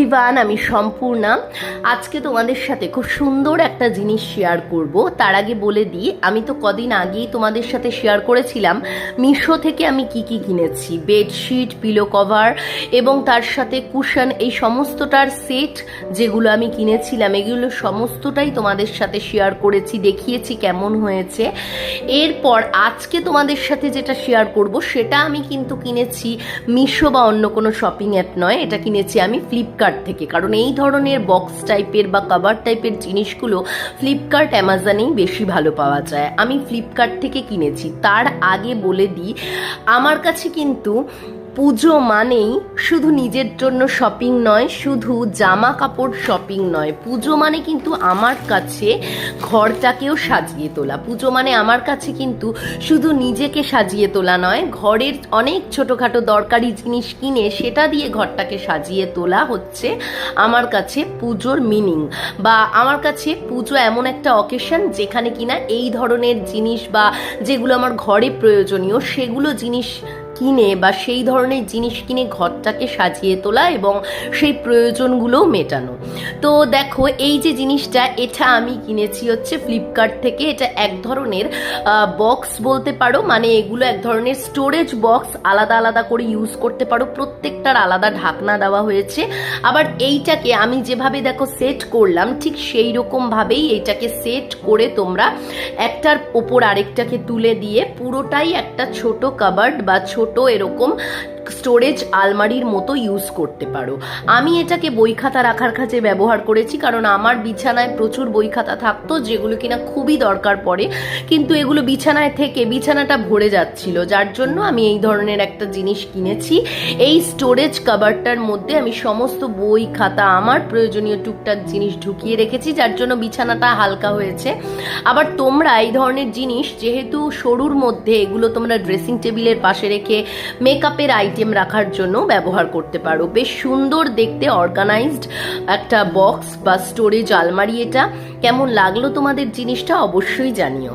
Everyone, আমি সম্পূর্ণা। আজকে তোমাদের সাথে খুব সুন্দর একটা জিনিস শেয়ার করব। তার আগে বলে দিই, আমি তো কদিন আগেই তোমাদের সাথে শেয়ার করেছিলাম মিশো থেকে আমি কি কি কিনেছি। বেডশিট, পিলো কভার এবং তার সাথে কুশন, এই সমস্তটার সেট যেগুলো আমি কিনেছিলাম, এগুলো সমস্তটাই তোমাদের সাথে শেয়ার করেছি, দেখিয়েছি কেমন হয়েছে। এরপর আজকে তোমাদের সাথে যেটা শেয়ার করব সেটা আমি কিন্তু কিনেছি মিশো বা অন্য কোনো শপিং অ্যাপ নয়, এটা কিনেছি আমি ফ্লিপকার্ট থেকে। কারণ এই ধরনের বক্স টাইপের বা কভার টাইপের জিনিসগুলো ফ্লিপকার্ট, অ্যামাজনেই বেশি ভালো পাওয়া যায়। আমি ফ্লিপকার্ট থেকে কিনেছি। তার আগে বলে দিই, আমার কাছে কিন্তু পুজো মানেই শুধু নিজের জন্য শপিং নয়, শুধু জামা কাপড় শপিং নয়। পুজো মানে কিন্তু আমার কাছে ঘরটাকেও সাজিয়ে তোলা। পুজো মানে আমার কাছে কিন্তু শুধু নিজেকে সাজিয়ে তোলা নয়, ঘরের অনেক ছোটোখাটো দরকারি জিনিস কিনে সেটা দিয়ে ঘরটাকে সাজিয়ে তোলা হচ্ছে আমার কাছে পুজোর মিনিং। বা আমার কাছে পুজো এমন একটা অকেশন যেখানে কিনা এই ধরনের জিনিস বা যেগুলো আমার ঘরে প্রয়োজনীয় সেগুলো জিনিস কিনে বা সেই ধরনের জিনিস কিনে ঘরটাকে সাজিয়ে তোলা এবং সেই প্রয়োজনগুলোও মেটানো। তো দেখো, এই যে জিনিসটা, এটা আমি কিনেছি হচ্ছে ফ্লিপকার্ট থেকে। এটা এক ধরনের বক্স বলতে পারো, মানে এগুলো এক ধরনের স্টোরেজ বক্স, আলাদা আলাদা করে ইউজ করতে পারো, প্রত্যেকটার আলাদা ঢাকনা দেওয়া হয়েছে। আবার এইটাকে আমি যেভাবে দেখো সেট করলাম, ঠিক সেই রকমভাবেই এইটাকে সেট করে তোমরা একটার ওপর আরেকটাকে তুলে দিয়ে পুরোটাই একটা ছোট কাবার্ড বা ছোট এরকম স্টোরেজ আলমারির মতো ইউজ করতে পারো। আমি এটাকে বই খাতা রাখার কাজে ব্যবহার করেছি, কারণ আমার বিছানায় প্রচুর বই খাতা থাকতো যেগুলো কিনা খুবই দরকার পড়ে, কিন্তু এগুলো বিছানায় থেকে বিছানাটা ভরে যাচ্ছিল, যার জন্য আমি এই ধরনের একটা জিনিস কিনেছি। এই স্টোরেজ কাবারটার মধ্যে আমি সমস্ত বই খাতা, আমার প্রয়োজনীয় টুকটাক জিনিস ঢুকিয়ে রেখেছি, যার জন্য বিছানাটা হালকা হয়েছে। আবার তোমরা এই ধরনের জিনিস, যেহেতু সরুর মধ্যে, এগুলো তোমরা ড্রেসিং টেবিলের পাশে রেখে মেকআপের আইটেম রাখার জন্য ব্যবহার করতে পারো। বেশ সুন্দর দেখতে, অর্গানাইজড একটা বক্স বা স্টোরেজ আলমারি। এটা কেমন লাগলো তোমাদের জিনিসটা অবশ্যই জানিও।